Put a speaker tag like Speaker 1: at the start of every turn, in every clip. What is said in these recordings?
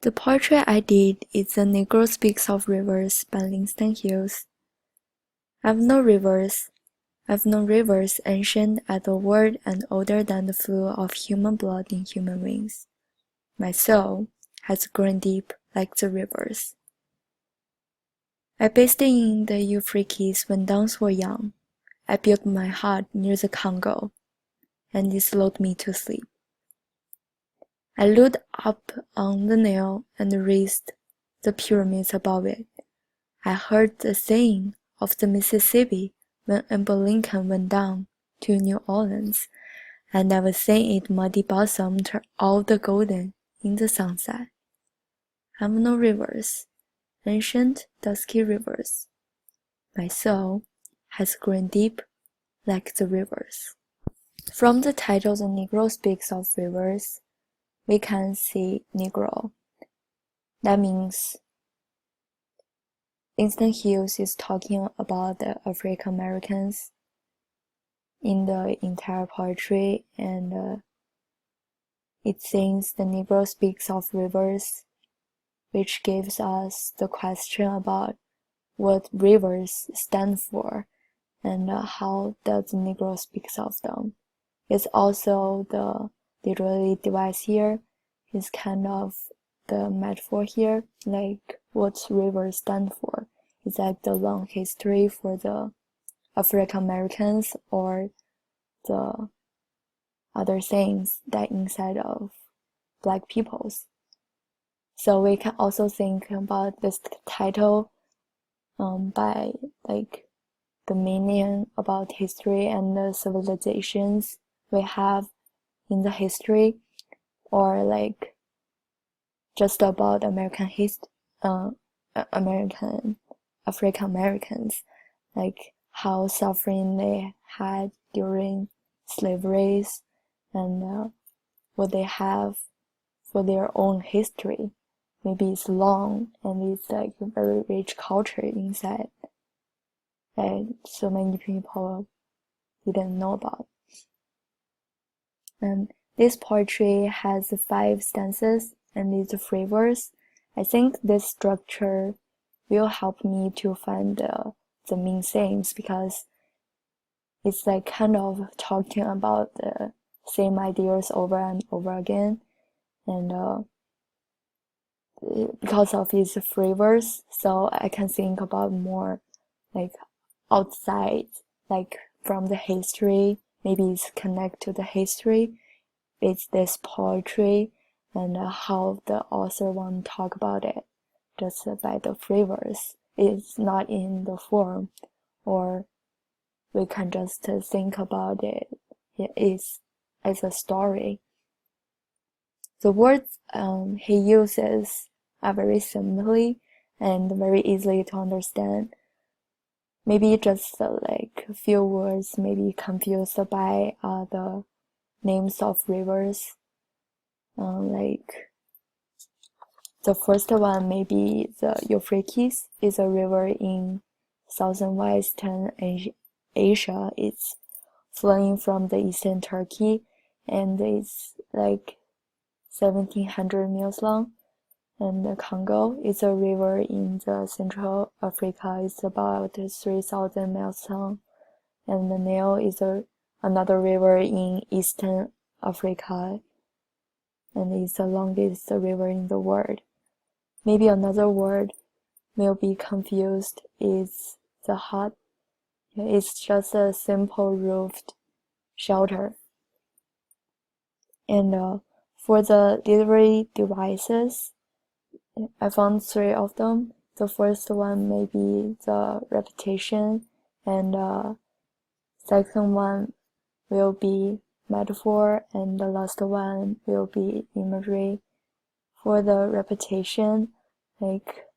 Speaker 1: The portrait I did is The Negro Speaks of Rivers by Winston Hughes. I've known rivers ancient as the world and older than the flow of human blood in human veins. My soul has grown deep like the rivers. I bathed in the Euphrates when dawns were young. I built my hut near the Congo, and it lulled me to sleep. I looked up on the Nile and raised the pyramids above it. I heard the singing of the Mississippi when Abraham Lincoln went down to New Orleans, and I was seeing it muddy bosom turn all the golden in the sunset. I've known rivers, ancient dusky rivers. My soul has grown deep like the rivers. From the title The Negro Speaks of Rivers, we can see Negro. That means Winston Hughes is talking about the African Americans in the entire poetry, and it sings The Negro Speaks of Rivers, which gives us the question about what rivers stand for and how does the Negro speaks of them. It's also the literary device here is kind of the metaphor here, like what rivers stand for. Is that the long history for the African Americans or the other things that inside of Black peoples. So we can also think about this title by like the meaning about history and the civilizations we have in the history, or like just about African Americans, like how suffering they had during slaveries and what they have for their own history. Maybe it's long and it's like a very rich culture inside that so many people didn't know about. And this poetry has 5 stanzas and it's 3 verses. I think this structure will help me to find the main themes, because it's like kind of talking about the same ideas over and over again, and because of its 3 verses, so I can think about more like outside, like from the history. Maybe it's connected to the history. It's this poetry and how the author want to talk about it just by the 3 verses. It's not in the form, or we can just think about it is as a story. The words he uses are very simply and very easy to understand. Maybe just like a few words may be confused by the names of rivers. Like the first one, maybe the Euphrates is a river in southern western Asia. It's flowing from the eastern Turkey, and it's like 1700 miles long. And the Congo is a river in the Central Africa. It's about 3,000 miles long. And the Nile is another river in Eastern Africa, and it's the longest river in the world. Maybe another word will be confused is the hut. It's just a simple roofed shelter. And for the literary devices, I found 3 of them. The first one may be the repetition, and second one will be metaphor, and the last one will be imagery. For the repetition, like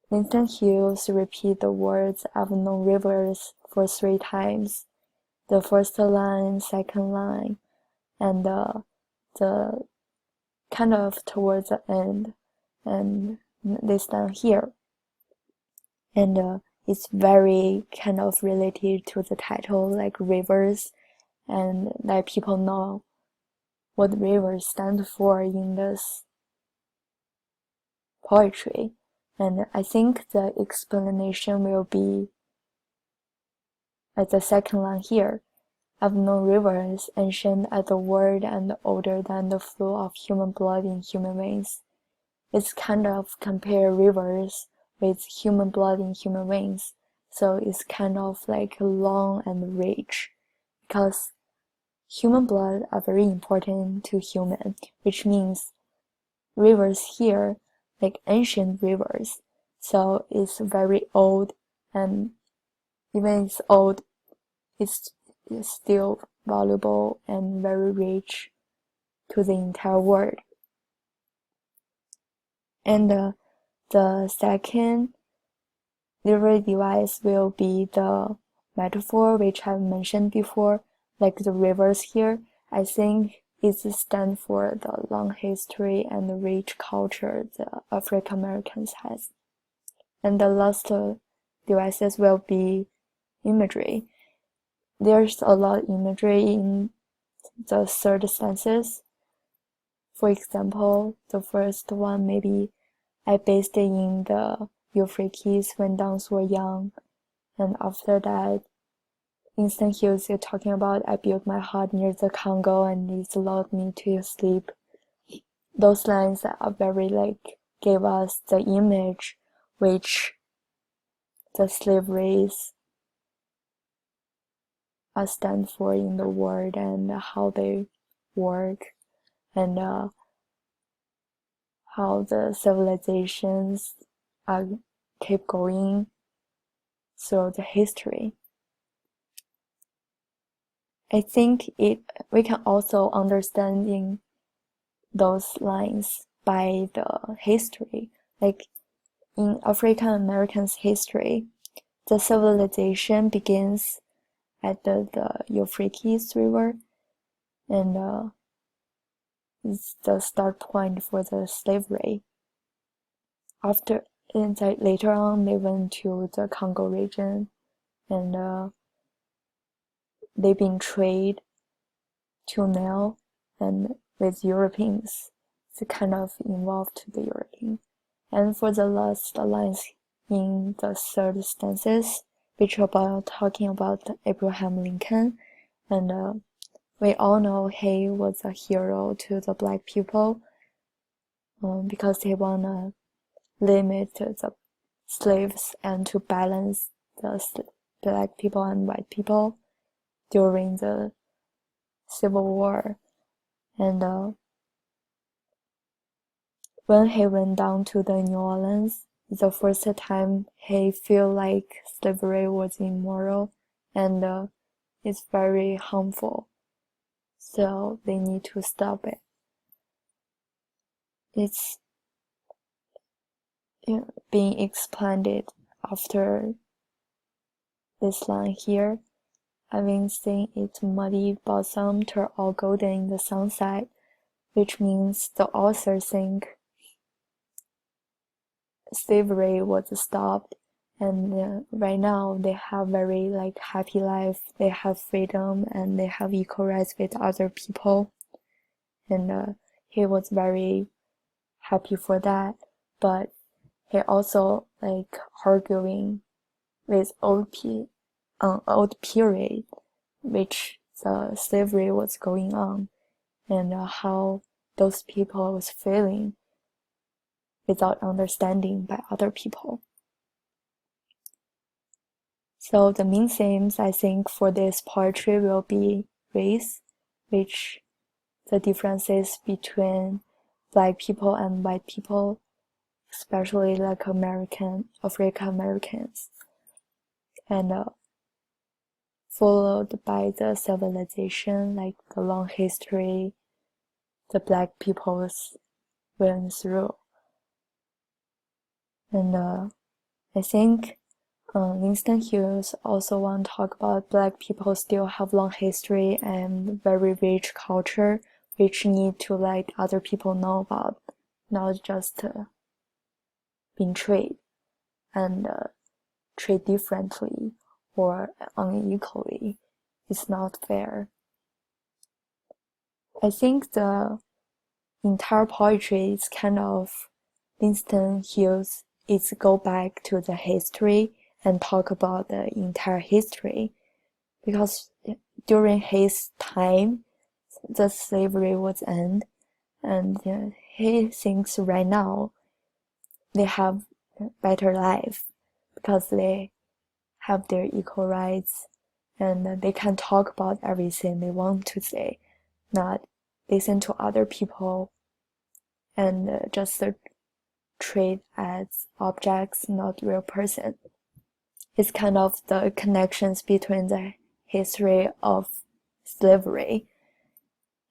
Speaker 1: Winston Hughes repeat the words "I've known rivers" for 3 times. The first line, second line, and the kind of towards the end, and this down here. And it's very kind of related to the title, like rivers, and that people know what rivers stand for in this poetry. And I think the explanation will be at the second line here. I've known rivers ancient as the world and older than the flow of human blood in human veins. It's kind of compare rivers with human blood in human veins. So it's kind of like long and rich because human blood are very important to human, which means rivers here like ancient rivers. So it's very old, and even it's old, it's still valuable and very rich to the entire world. And the second literary device will be the metaphor, which I've mentioned before, like the rivers here. I think it stands for the long history and the rich culture the African Americans has. And the last devices will be imagery. There's a lot of imagery in the third senses. For example, the first one maybe I based it in the Euphrates when downs were young, and after that, Instant Hughes is talking about I built my hut near the Congo and it allowed me to sleep. Those lines are very like gave us the image which the slaveries are stand for in the world and how they work and how the civilizations keep going through the history. I think we can also understanding those lines by the history. Like in African Americans' history, the civilization begins at the Euphrates River, and it's the start point for the slavery. Later on, they went to the Congo region, and they've been trade till now, and with Europeans, it's kind of involved to the European. And for the last lines in the third stanzas, which are talking about Abraham Lincoln, and we all know he was a hero to the black people because he wanna limit the slaves and to balance the black people and white people during the Civil War. And when he went down to the New Orleans, the first time he feel like slavery was immoral and it's very harmful. So they need to stop it. It's being expanded after this line here. Having seen its muddy bosom turn all golden in the sunset, which means the author think slavery was stopped, and right now they have very like happy life. They have freedom and they have equal rights with other people, and he was very happy for that. But he also like arguing with old period, which the slavery was going on, and how those people was feeling without understanding by other people. So the main themes I think for this poetry will be race, which the differences between black people and white people, especially like African Americans, and followed by the civilization, like the long history the black peoples went through. And I think Winston Hughes also want to talk about black people still have long history and very rich culture, which need to let other people know about, not just being treated and treated differently or unequally. It's not fair. I think the entire poetry is kind of Winston Hughes is go back to the history and talk about the entire history, because during his time, the slavery was end, and he thinks right now they have a better life because they have their equal rights, and they can talk about everything they want to say, not listen to other people and just treat as objects, not real person. It's kind of the connections between the history of slavery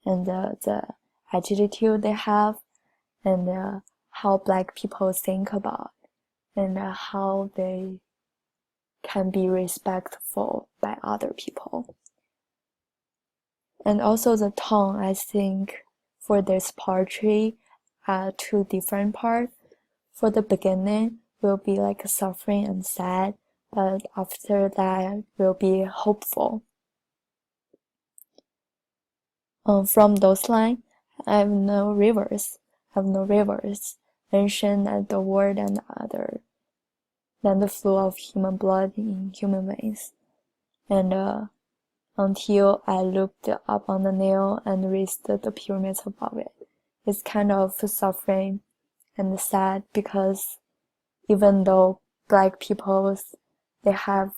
Speaker 1: and the attitude they have, and how Black people think about, and how they can be respectful by other people. And also the tone, I think, for this poetry, two different parts. For the beginning, will be like suffering and sad, but after that will be hopeful. From those lines, I have no rivers, mention at the word and other than the flow of human blood in human veins. And until I looked up on the nail and raised the pyramids above it, it's kind of suffering and sad, because even though Black peoples, they have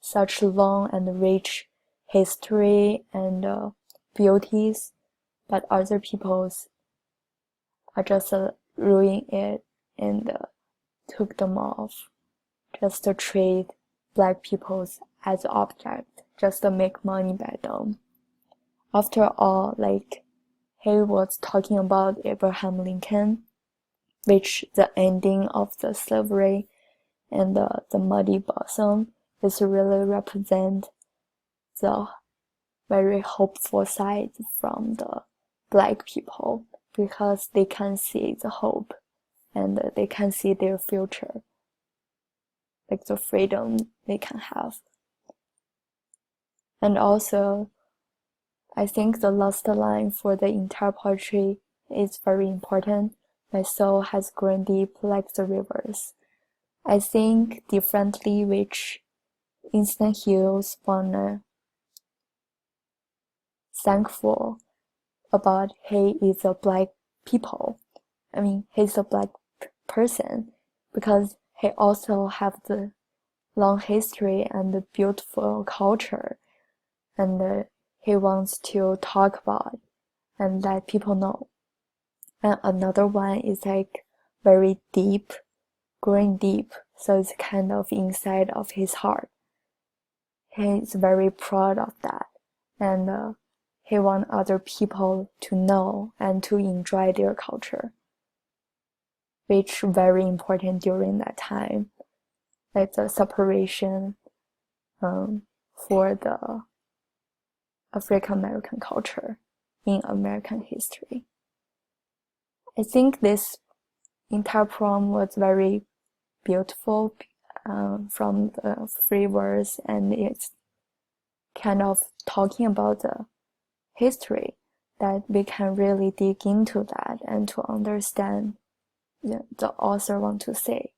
Speaker 1: such long and rich history and beauties, but other peoples are just ruining it and took them off, just to treat Black peoples as object, just to make money by them. After all, like, he was talking about Abraham Lincoln, which the ending of the slavery and the muddy bosom is really represent the very hopeful side from the Black people, because they can see the hope and they can see their future, like the freedom they can have. And also, I think the last line for the entire poetry is very important. My soul has grown deep like the rivers. I think differently, which Winston Hughes wanna thankful about he is a Black people. I mean, he's a Black person, because he also have the long history and the beautiful culture, and he wants to talk about and let people know. And another one is like very deep, growing deep, so it's kind of inside of his heart. He's very proud of that, and he wants other people to know and to enjoy their culture, which very important during that time, like the separation for the African American culture in American history. I think this entire poem was very beautiful from the free verse, and it's kind of talking about the history that we can really dig into that and to understand the author want to say.